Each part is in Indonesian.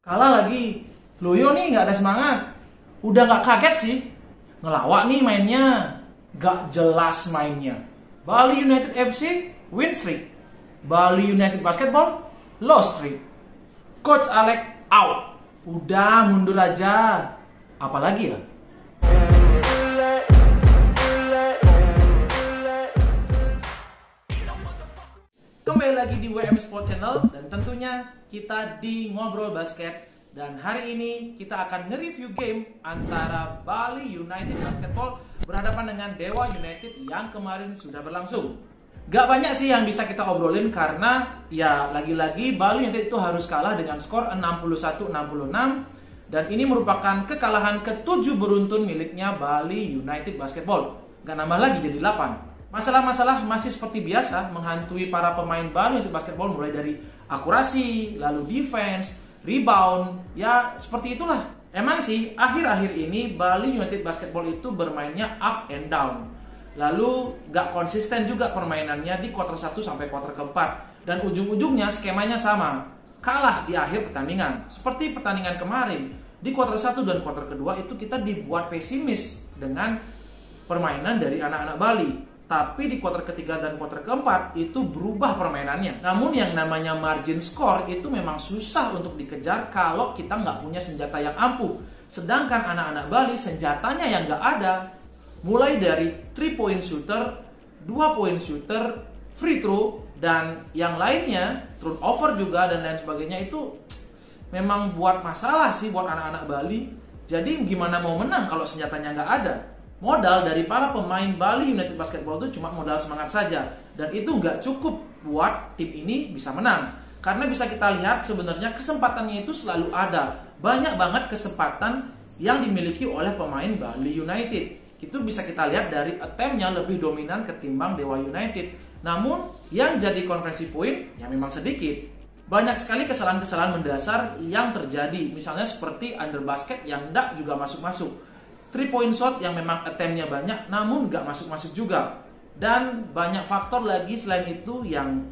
Kalah lagi. Loyo nih nggak ada semangat. Udah nggak kaget sih. Ngelawak nih mainnya. Nggak jelas mainnya. Bali United FC win streak. Bali United Basketball lost streak. Coach Alex out. Udah mundur aja. Apalagi ya? Kembali lagi di WM Sport Channel dan tentunya kita di Ngobrol Basket. Dan hari ini kita akan nge-review game antara Bali United Basketball berhadapan dengan Dewa United yang kemarin sudah berlangsung. Gak banyak sih yang bisa kita obrolin karena ya lagi-lagi Bali United itu harus kalah dengan skor 61-66 dan ini merupakan kekalahan ke-7 beruntun miliknya Bali United Basketball. Gak nambah lagi jadi 8. Masalah-masalah masih seperti biasa menghantui para pemain Bali United Basketball mulai dari akurasi, lalu defense, rebound, ya seperti itulah. Emang sih akhir-akhir ini Bali United Basketball itu bermainnya up and down. Lalu gak konsisten juga permainannya di kuarter 1 sampai kuarter keempat. Dan ujung-ujungnya skemanya sama. Kalah di akhir pertandingan. Seperti pertandingan kemarin. Di kuarter 1 dan kuarter kedua itu kita dibuat pesimis dengan permainan dari anak-anak Bali. Tapi di kuarter ketiga dan kuarter keempat itu berubah permainannya. Namun yang namanya margin score itu memang susah untuk dikejar kalau kita nggak punya senjata yang ampuh. Sedangkan anak-anak Bali senjatanya yang nggak ada. Mulai dari 3-point shooter, 2-point shooter, free throw, dan yang lainnya, turnover juga dan lain sebagainya itu memang buat masalah sih buat anak-anak Bali. Jadi gimana mau menang kalau senjatanya nggak ada? Modal dari para pemain Bali United Basketball itu cuma modal semangat saja. Dan itu nggak cukup buat tim ini bisa menang. Karena bisa kita lihat sebenarnya kesempatannya itu selalu ada. Banyak banget kesempatan yang dimiliki oleh pemain Bali United. Itu bisa kita lihat dari attempt-nya lebih dominan ketimbang Dewa United. Namun yang jadi konversi poin ya memang sedikit. Banyak sekali kesalahan-kesalahan mendasar yang terjadi. Misalnya seperti under basket yang nggak juga masuk-masuk. 3-point shot yang memang attempt-nya banyak namun nggak masuk-masuk juga. Dan banyak faktor lagi selain itu yang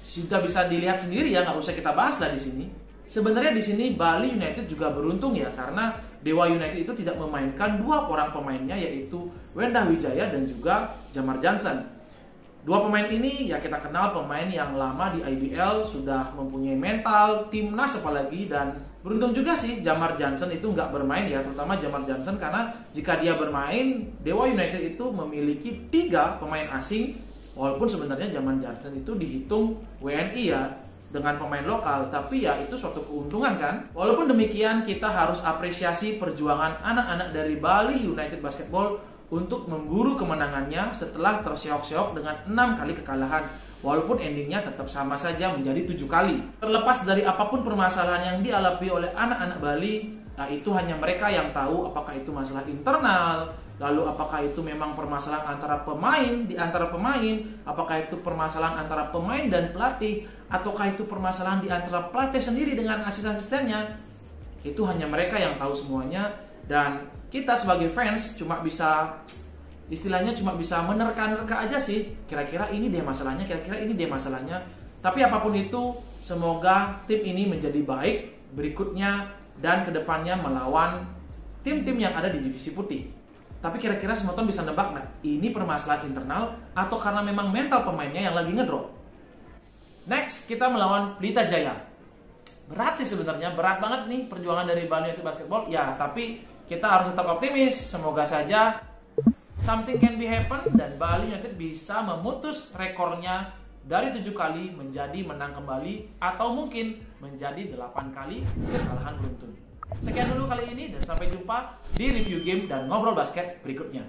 sudah bisa dilihat sendiri ya, nggak usah kita bahas lah di sini. Sebenarnya di sini Bali United juga beruntung ya karena Dewa United itu tidak memainkan dua orang pemainnya yaitu Wenda Wijaya dan juga Jamar Johnson. Dua pemain ini ya kita kenal pemain yang lama di IBL, sudah mempunyai mental, timnas apalagi, dan beruntung juga sih Jamar Johnson itu nggak bermain ya, terutama Jamar Johnson karena jika dia bermain, Dewa United itu memiliki 3 pemain asing, walaupun sebenarnya Jamar Johnson itu dihitung WNI ya, dengan pemain lokal, tapi ya itu suatu keuntungan kan. Walaupun demikian kita harus apresiasi perjuangan anak-anak dari Bali United Basketball untuk memburu kemenangannya setelah terseok-seok dengan 6 kali kekalahan. Walaupun endingnya tetap sama saja menjadi 7 kali. Terlepas dari apapun permasalahan yang dialami oleh anak-anak Bali, nah itu hanya mereka yang tahu apakah itu masalah internal, lalu apakah itu memang permasalahan antara pemain, di antara pemain, apakah itu permasalahan antara pemain dan pelatih, ataukah itu permasalahan di antara pelatih sendiri dengan asisten-asistennya. Itu hanya mereka yang tahu semuanya. Dan kita sebagai fans cuma bisa, istilahnya cuma bisa menerka-nerka aja sih. Kira-kira ini deh masalahnya, kira-kira ini deh masalahnya. Tapi apapun itu, semoga tim ini menjadi baik berikutnya dan kedepannya melawan tim-tim yang ada di divisi putih. Tapi kira-kira semua orang bisa nebak nggak? Ini permasalahan internal atau karena memang mental pemainnya yang lagi ngedrop? Next, kita melawan Pelita Jaya. Berat sih sebenarnya, berat banget nih perjuangan dari Bali United Basketball. Ya, tapi kita harus tetap optimis. Semoga saja something can be happen dan Bali United bisa memutus rekornya dari 7 kali menjadi menang kembali atau mungkin menjadi 8 kali kekalahan beruntun. Sekian dulu kali ini dan sampai jumpa di review game dan ngobrol basket berikutnya.